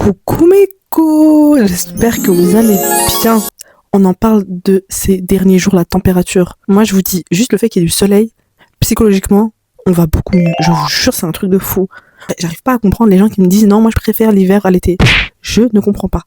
Coucou mes co, j'espère que vous allez bien. On en parle de ces derniers jours, la température. Moi je vous dis, juste le fait qu'il y ait du soleil, psychologiquement, on va beaucoup mieux. Je vous jure, c'est un truc de fou. J'arrive pas à comprendre les gens qui me disent non, moi je préfère l'hiver à l'été. Je ne comprends pas.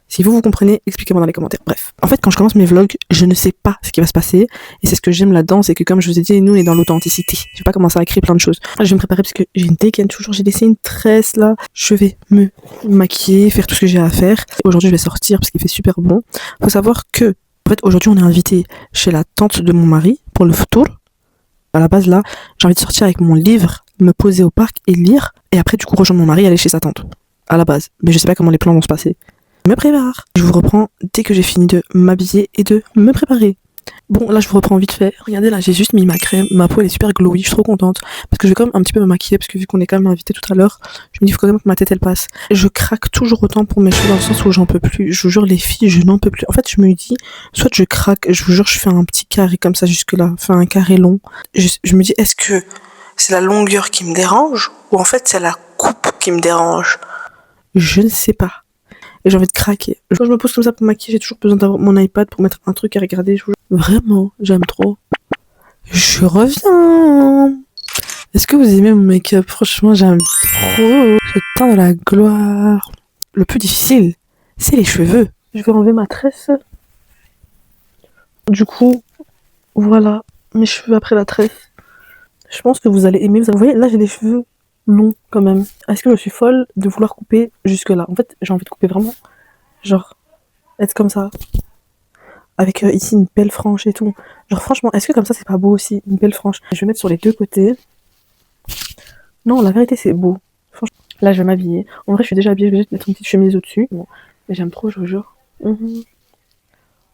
Si vous comprenez, expliquez-moi dans les commentaires. Bref. En fait, quand je commence mes vlogs, je ne sais pas ce qui va se passer. Et c'est ce que j'aime là-dedans, c'est que comme je vous ai dit, nous on est dans l'authenticité. Je vais pas commencer à écrire plein de choses. Je vais me préparer parce que j'ai une dégaine toujours, j'ai laissé une tresse là. Je vais me maquiller, faire tout ce que j'ai à faire. Aujourd'hui, je vais sortir parce qu'il fait super bon. Faut savoir que, en fait, aujourd'hui, on est invité chez la tante de mon mari pour le tour. À la base, là, j'ai envie de sortir avec mon livre, me poser au parc et lire. Et après, du coup, rejoindre mon mari et aller chez sa tante. À la base. Mais je sais pas comment les plans vont se passer. Me prépare. Je vous reprends dès que j'ai fini de m'habiller et de me préparer. Bon, là, je vous reprends vite fait. Regardez, là, j'ai juste mis ma crème. Ma peau, elle est super glowy. Je suis trop contente. Parce que je vais quand même un petit peu me maquiller. Parce que vu qu'on est quand même invité tout à l'heure, je me dis, il faut quand même que ma tête, elle passe. Je craque toujours autant pour mes cheveux dans le sens où j'en peux plus. Je vous jure, les filles, je n'en peux plus. En fait, je me dis, soit je craque, je vous jure, je fais un petit carré comme ça jusque-là. Enfin, un carré long. Je me dis, est-ce que c'est la longueur qui me dérange? Ou en fait, c'est la coupe qui me dérange? Je ne sais pas. Et j'ai envie de craquer. Quand je me pose comme ça pour maquiller, j'ai toujours besoin d'avoir mon iPad pour mettre un truc à regarder. Vraiment, j'aime trop. Je reviens. Est-ce que vous aimez mon make-up? Franchement, j'aime trop. Je teins de la gloire. Le plus difficile, c'est les cheveux. Je vais enlever ma tresse. Du coup, voilà mes cheveux après la tresse. Je pense que vous allez aimer. Vous voyez, là j'ai des cheveux long quand même. Est-ce que je suis folle de vouloir couper jusque là? En fait, j'ai envie de couper vraiment, genre, être comme ça. Avec ici une belle frange et tout. Genre franchement, est-ce que comme ça c'est pas beau aussi? Une belle frange. Je vais mettre sur les deux côtés. Non, la vérité c'est beau. Franchement, là je vais m'habiller. En vrai je suis déjà habillée, je vais juste mettre une petite chemise au-dessus. Bon. Mais j'aime trop, je vous jure.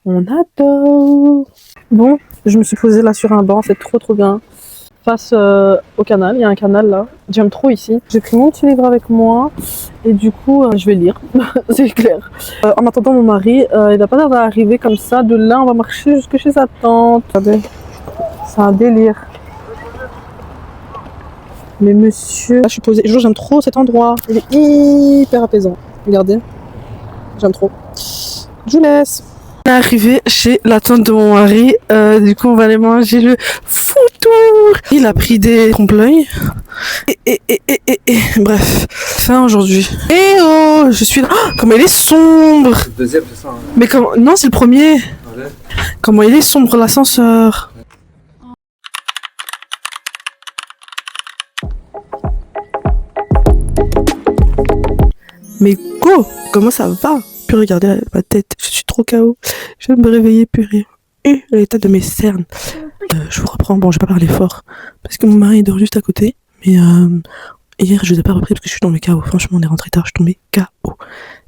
On adore. Bon, je me suis posée là sur un banc, c'est trop bien. Face au canal, il y a un canal là. J'aime trop ici. J'ai pris mon petit livre avec moi et du coup je vais lire, c'est clair. En attendant mon mari, il n'a pas l'air d'arriver comme ça. De là on va marcher jusque chez sa tante. Regardez, c'est un délire. Mais monsieur, là je suis posée. J'aime trop cet endroit. Il est hyper apaisant. Regardez, j'aime trop. Je vous laisse. On est arrivé chez la tante de mon mari, du coup on va aller manger le foutour. Il a pris des trompe-l'œil. Et bref, fin aujourd'hui. Eh oh, je suis là. Oh, comment il est sombre. C'est le deuxième, c'est ça hein. Mais comment... Non, c'est le premier. Ouais. Comment il est sombre l'ascenseur. Mais go, comment ça va? Puis regardez ma tête, je suis trop KO. Je vais me réveiller, purée. Et l'état de mes cernes. Je vous reprends, bon je vais pas parler fort. Parce que mon mari dort juste à côté. Mais hier je vous ai pas repris parce que je suis tombée KO. Franchement on est rentré tard, je suis tombée KO.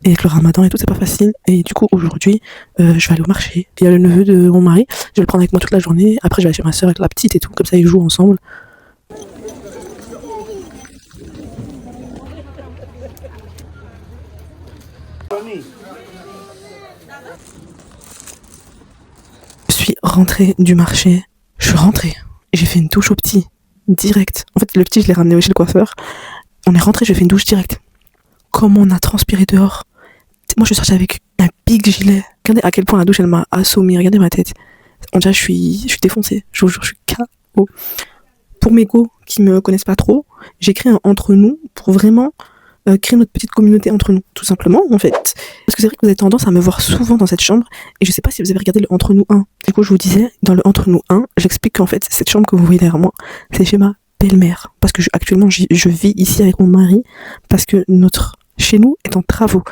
Et avec le ramadan et tout c'est pas facile. Et du coup aujourd'hui je vais aller au marché. Il y a le neveu de mon mari, je vais le prendre avec moi toute la journée. Après je vais aller chez ma soeur avec la petite et tout. Comme ça ils jouent ensemble. Je suis rentrée du marché, je suis rentrée et j'ai fait une douche au petit, direct. En fait, le petit, je l'ai ramené chez le coiffeur. On est rentré, j'ai fait une douche directe. Comment on a transpiré dehors. Moi, je suis sortie avec un big gilet. Regardez à quel point la douche, elle m'a assommée. Regardez ma tête. On dirait que je suis défoncée. Je vous jure, je suis KO. Pour mes go qui me connaissent pas trop, j'ai créé un entre nous pour vraiment créer notre petite communauté entre nous, tout simplement, en fait. Parce que c'est vrai que vous avez tendance à me voir souvent dans cette chambre, et je sais pas si vous avez regardé le Entre nous 1. Du coup, je vous disais, dans le Entre nous 1, j'explique qu'en fait, cette chambre que vous voyez derrière moi, c'est chez ma belle-mère. Parce que actuellement, je vis ici avec mon mari, parce que chez nous est en travaux.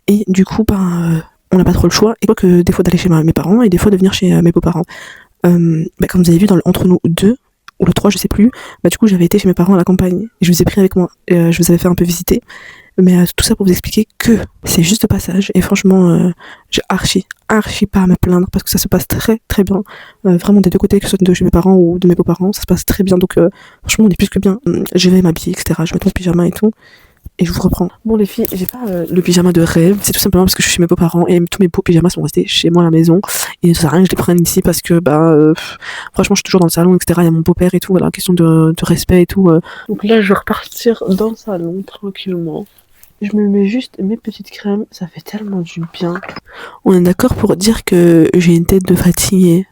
Et du coup, on n'a pas trop le choix, et quoi que des fois d'aller chez mes parents, et des fois de venir chez mes beaux-parents. Comme vous avez vu dans le Entre nous 2, ou le 3, je sais plus, du coup j'avais été chez mes parents à la campagne, et je vous ai pris avec moi, je vous avais fait un peu visiter, mais tout ça pour vous expliquer que c'est juste de passage, et franchement j'ai archi pas à me plaindre, parce que ça se passe très bien, vraiment des deux côtés, que ce soit de chez mes parents ou de mes beaux-parents, ça se passe très bien, donc franchement on est plus que bien. Je vais m'habiller, etc., je vais mettre mon pyjama et tout, et je vous reprends. Bon les filles, j'ai pas le pyjama de rêve, c'est tout simplement parce que je suis chez mes beaux-parents et tous mes beaux pyjamas sont restés chez moi à la maison et ça sert à rien que je les prenne ici parce que franchement je suis toujours dans le salon, etc. Il y a mon beau-père et tout, voilà, question de respect et tout. Donc là je vais repartir dans le salon tranquillement. Je me mets juste mes petites crèmes, ça fait tellement du bien. On est d'accord pour dire que j'ai une tête de fatiguée.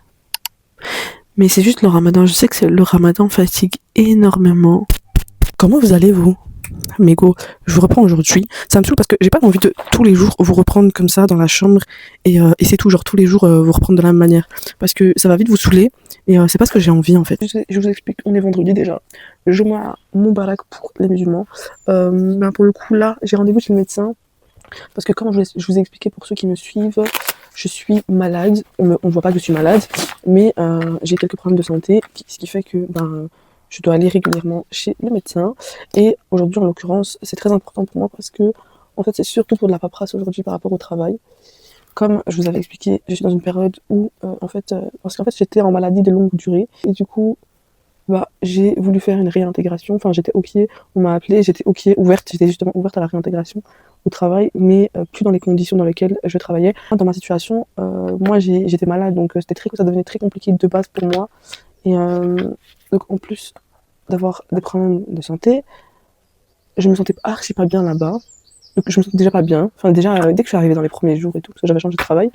Mais c'est juste le ramadan, je sais que le ramadan fatigue énormément. Comment vous allez vous? Mais go, je vous reprends aujourd'hui. Ça me saoule parce que j'ai pas envie de tous les jours vous reprendre comme ça dans la chambre et c'est tout, genre tous les jours vous reprendre de la même manière. Parce que ça va vite vous saouler et c'est pas ce que j'ai envie en fait. Je vous explique, on est vendredi déjà. Je mets mon barak pour les musulmans. Ben pour le coup là, j'ai rendez-vous chez le médecin parce que comme je vous ai expliqué pour ceux qui me suivent, je suis malade. On voit pas que je suis malade, mais j'ai quelques problèmes de santé, ce qui fait que ben je dois aller régulièrement chez le médecin. Et aujourd'hui, en l'occurrence, c'est très important pour moi parce que, en fait, c'est surtout pour de la paperasse aujourd'hui par rapport au travail. Comme je vous avais expliqué, je suis dans une période où, parce qu'en fait, j'étais en maladie de longue durée. Et du coup, bah, j'ai voulu faire une réintégration. Enfin, j'étais OK, on m'a appelé, j'étais OK, ouverte, j'étais justement ouverte à la réintégration au travail, mais plus dans les conditions dans lesquelles je travaillais. Dans ma situation, moi, j'étais malade, donc ça devenait très compliqué de base pour moi. Et donc, en plus d'avoir des problèmes de santé, je me sentais archi pas bien là-bas. Donc je me sentais déjà pas bien. Enfin déjà, dès que je suis arrivée dans les premiers jours et tout, parce que j'avais changé de travail,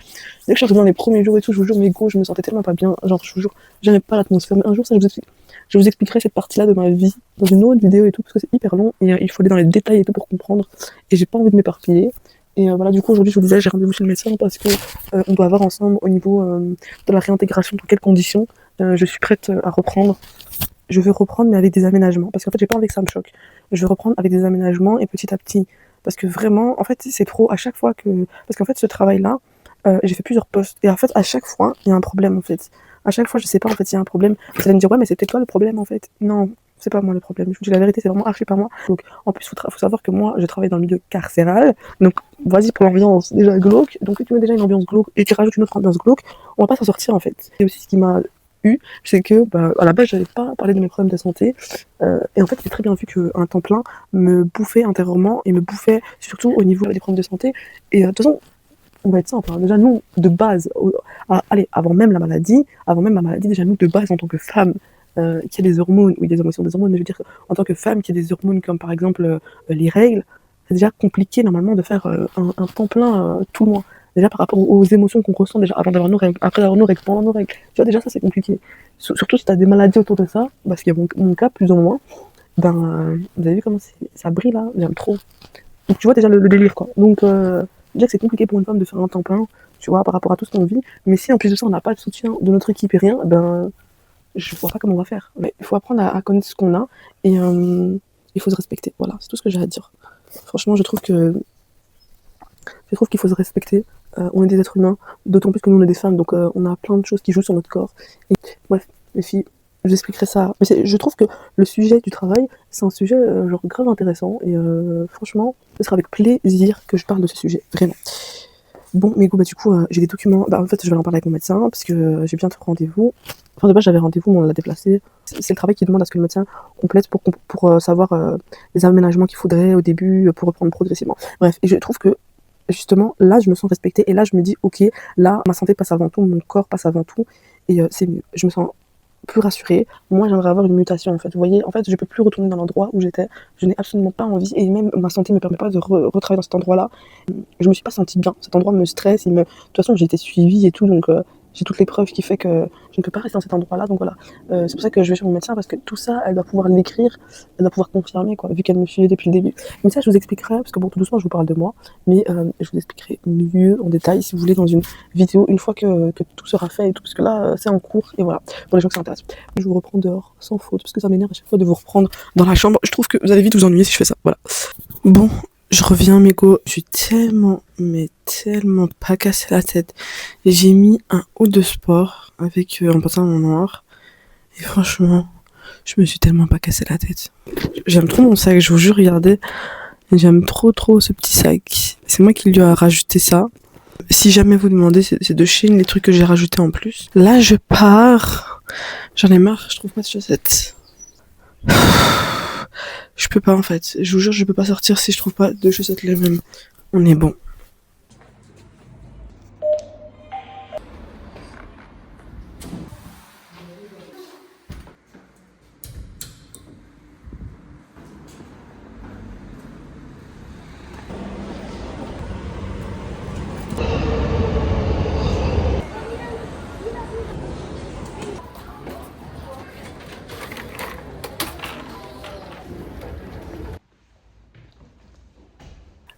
dès que je suis arrivée dans les premiers jours et tout, je vous jure, mes go, je me sentais tellement pas bien. Genre, je vous jure, j'aimais pas l'atmosphère. Mais un jour, ça, je vous expliquerai cette partie-là de ma vie dans une autre vidéo et tout, parce que c'est hyper long et il faut aller dans les détails et tout pour comprendre. Et j'ai pas envie de m'éparpiller. Et voilà, du coup, aujourd'hui, je vous disais, j'ai rendez-vous chez le médecin parce que on doit voir ensemble au niveau de la réintégration, dans quelles conditions je suis prête à reprendre. Je veux reprendre, mais avec des aménagements. Parce qu'en fait, j'ai pas envie que ça me choque. Je veux reprendre avec des aménagements et petit à petit. Parce que vraiment, en fait, c'est trop. À chaque fois que. Parce qu'en fait, ce travail-là, j'ai fait plusieurs postes. Et en fait, à chaque fois, il y a un problème, en fait. À chaque fois, je sais pas, en fait, il y a un problème. Vous allez me dire, ouais, mais c'est peut-être toi le problème, en fait. Non, c'est pas moi le problème. Je vous dis la vérité, c'est vraiment archi pas moi. Donc, en plus, faut savoir que moi, je travaille dans le milieu carcéral. Donc, vas-y pour l'ambiance déjà glauque. Donc, si tu mets déjà une ambiance glauque et tu rajoutes une autre ambiance glauque, on va pas s'en sortir, en fait. Et aussi, ce qui m'a c'est que bah, à la base j'avais pas parlé de mes problèmes de santé et en fait j'ai très bien vu qu'un temps plein me bouffait intérieurement et me bouffait surtout au niveau des problèmes de santé et de toute façon on va être simple hein. Déjà nous de base allez avant même ma maladie déjà nous de base en tant que femme qui a des hormones ou des émotions des hormones mais je veux dire en tant que femme qui a des hormones comme par exemple les règles c'est déjà compliqué normalement de faire un temps plein tout le mois déjà par rapport aux émotions qu'on ressent déjà avant d'avoir nos règles, après d'avoir nos règles, pendant nos règles. Tu vois, déjà ça c'est compliqué. Surtout si tu as des maladies autour de ça, parce qu'il y a mon cas plus ou moins, ben vous avez vu comment ça brille là, j'aime trop. Donc tu vois déjà le délire quoi. Donc déjà que c'est compliqué pour une femme de faire un temps plein, tu vois, par rapport à tout ce qu'on vit, mais si en plus de ça on n'a pas le soutien de notre équipe et rien, ben je vois pas comment on va faire. Mais il faut apprendre à connaître ce qu'on a et il faut se respecter. Voilà, c'est tout ce que j'ai à dire. Franchement, je trouve qu'il faut se respecter. On est des êtres humains, d'autant plus que nous on est des femmes, donc on a plein de choses qui jouent sur notre corps. Et, bref, les filles, je vous expliquerai ça. Mais je trouve que le sujet du travail, c'est un sujet genre grave intéressant et franchement, ce sera avec plaisir que je parle de ce sujet, vraiment. Bon, mais du coup, j'ai des documents. Bah, en fait, je vais en parler avec mon médecin parce que j'ai bientôt rendez-vous. Enfin, de base, j'avais rendez-vous, mais on l'a déplacé. C'est le travail qui demande à ce que le médecin complète pour savoir les aménagements qu'il faudrait au début pour reprendre progressivement. Bref, et je trouve que justement, là, je me sens respectée et là, je me dis, ok, là, ma santé passe avant tout, mon corps passe avant tout et c'est mieux. Je me sens plus rassurée. Moi, j'aimerais avoir une mutation, en fait. Vous voyez, en fait, je peux plus retourner dans l'endroit où j'étais. Je n'ai absolument pas envie et même ma santé me permet pas de retravailler dans cet endroit-là. Je me suis pas sentie bien. Cet endroit me stresse. De toute façon, j'ai été suivie et tout, donc j'ai toutes les preuves qui fait que je ne peux pas rester dans cet endroit-là. Donc voilà, c'est pour ça que je vais chez mon médecin parce que tout ça, elle doit pouvoir l'écrire, elle doit pouvoir confirmer, quoi, vu qu'elle me suivait depuis le début. Mais ça, je vous expliquerai parce que bon, tout doucement, je vous parle de moi, mais je vous expliquerai mieux en détail si vous voulez dans une vidéo une fois que tout sera fait et tout, parce que là, c'est en cours et voilà. Pour les gens qui s'intéressent, je vous reprends dehors sans faute parce que ça m'énerve à chaque fois de vous reprendre dans la chambre. Je trouve que vous allez vite vous ennuyer si je fais ça. Voilà. Bon, je reviens, Mégo. Je suis tellement, mais tellement pas cassé la tête. J'ai mis un haut de sport avec un pantalon noir. Et franchement, je me suis tellement pas cassé la tête. J'aime trop mon sac, je vous jure, regardez. J'aime trop ce petit sac. C'est moi qui lui ai rajouté ça. Si jamais vous demandez, c'est de Shein les trucs que j'ai rajoutés en plus. Là, je pars. J'en ai marre, je trouve pas de chaussettes. Je peux pas en fait. Je vous jure, je peux pas sortir si je trouve pas de chaussettes les mêmes. On est bon.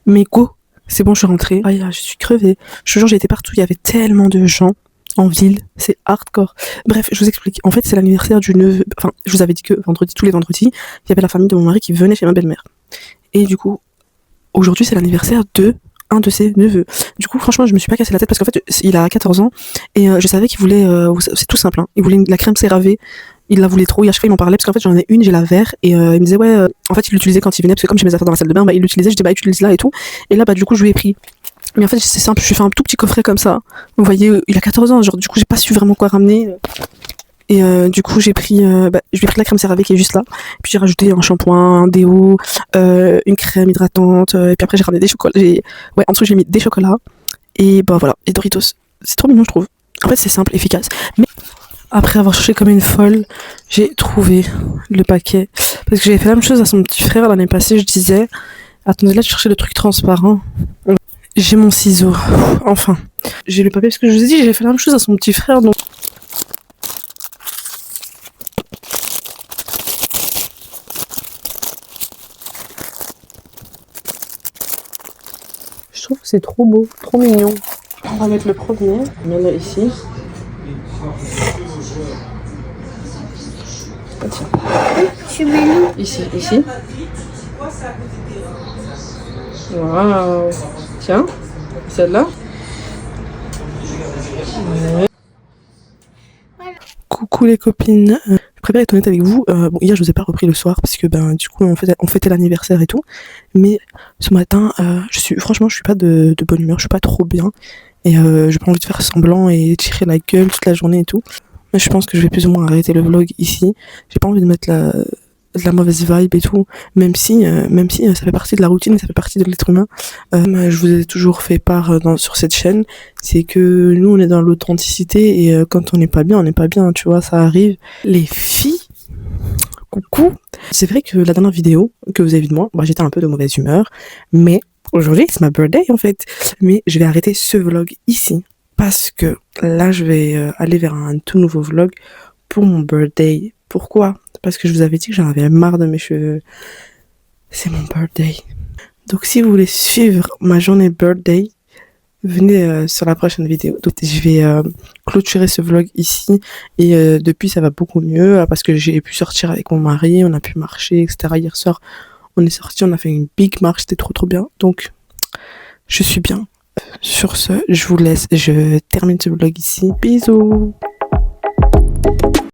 Mais go, c'est bon, je suis rentrée. Aïe, je suis crevée. Je te jure, j'ai été partout, il y avait tellement de gens en ville, c'est hardcore. Bref, je vous explique. En fait, c'est l'anniversaire du neveu. Enfin, je vous avais dit que vendredi, tous les vendredis, il y avait la famille de mon mari qui venait chez ma belle-mère. Et du coup, aujourd'hui, c'est l'anniversaire de un de ses neveux. Du coup, franchement, je me suis pas cassé la tête parce qu'en fait, il a 14 ans et je savais qu'il voulait, c'est tout simple, hein, il voulait la crème CeraVe. Il la voulait trop, et à chaque fois il m'en parlait parce qu'en fait j'en ai une, j'ai la vert et il me disait ouais, en fait il l'utilisait quand il venait parce que comme j'ai mes affaires dans la salle de bain, bah il l'utilisait, je dis bah utilise là et tout. Et là bah du coup je lui ai pris. Mais en fait c'est simple, je lui ai fait un tout petit coffret comme ça. Vous voyez, il a 14 ans, genre du coup j'ai pas su vraiment quoi ramener. Et du coup j'ai pris, je lui ai pris la crème CeraVe qui est juste là. Puis j'ai rajouté un shampoing, un déo, une crème hydratante. Et puis après j'ai ramené des chocolats. Ouais, en dessous j'ai mis des chocolats. Et bah voilà, et Doritos. C'est trop mignon je trouve. En fait c'est simple, efficace. Mais après avoir cherché comme une folle, j'ai trouvé le paquet. Parce que j'avais fait la même chose à son petit frère l'année passée, je disais, attendez là, je cherchais le truc transparent. J'ai mon ciseau, enfin. J'ai le papier parce que je vous ai dit, j'ai fait la même chose à son petit frère, donc... Je trouve que c'est trop beau, trop mignon. On va mettre le premier, on met là ici. Ah, tiens. Tu mets où? Ici. Waouh. Tiens, celle-là. Ouais. Voilà. Coucou les copines. Je préfère être honnête avec vous. Bon, hier je vous ai pas repris le soir parce que du coup on fêtait l'anniversaire et tout. Mais ce matin, franchement je suis pas de bonne humeur, je suis pas trop bien et j'ai pas envie de faire semblant et tirer la gueule toute la journée et tout. Mais je pense que je vais plus ou moins arrêter le vlog ici. J'ai pas envie de mettre de la mauvaise vibe et tout, même si ça fait partie de la routine et ça fait partie de l'être humain. Je vous ai toujours fait part sur cette chaîne, c'est que nous on est dans l'authenticité et quand on n'est pas bien, on n'est pas bien, tu vois, ça arrive. Les filles, coucou. C'est vrai que la dernière vidéo que vous avez vue de moi, j'étais un peu de mauvaise humeur, mais aujourd'hui c'est ma birthday en fait. Mais je vais arrêter ce vlog ici parce que là je vais aller vers un tout nouveau vlog pour mon birthday. Pourquoi? Parce que je vous avais dit que j'en avais marre de mes cheveux. C'est mon birthday. Donc si vous voulez suivre ma journée birthday, venez sur la prochaine vidéo. Donc je vais clôturer ce vlog ici. Et depuis ça va beaucoup mieux parce que j'ai pu sortir avec mon mari, on a pu marcher, etc. Hier soir on est sorti, on a fait une big marche, c'était trop bien. Donc je suis bien. Sur ce, je vous laisse, je termine ce vlog ici. Bisous.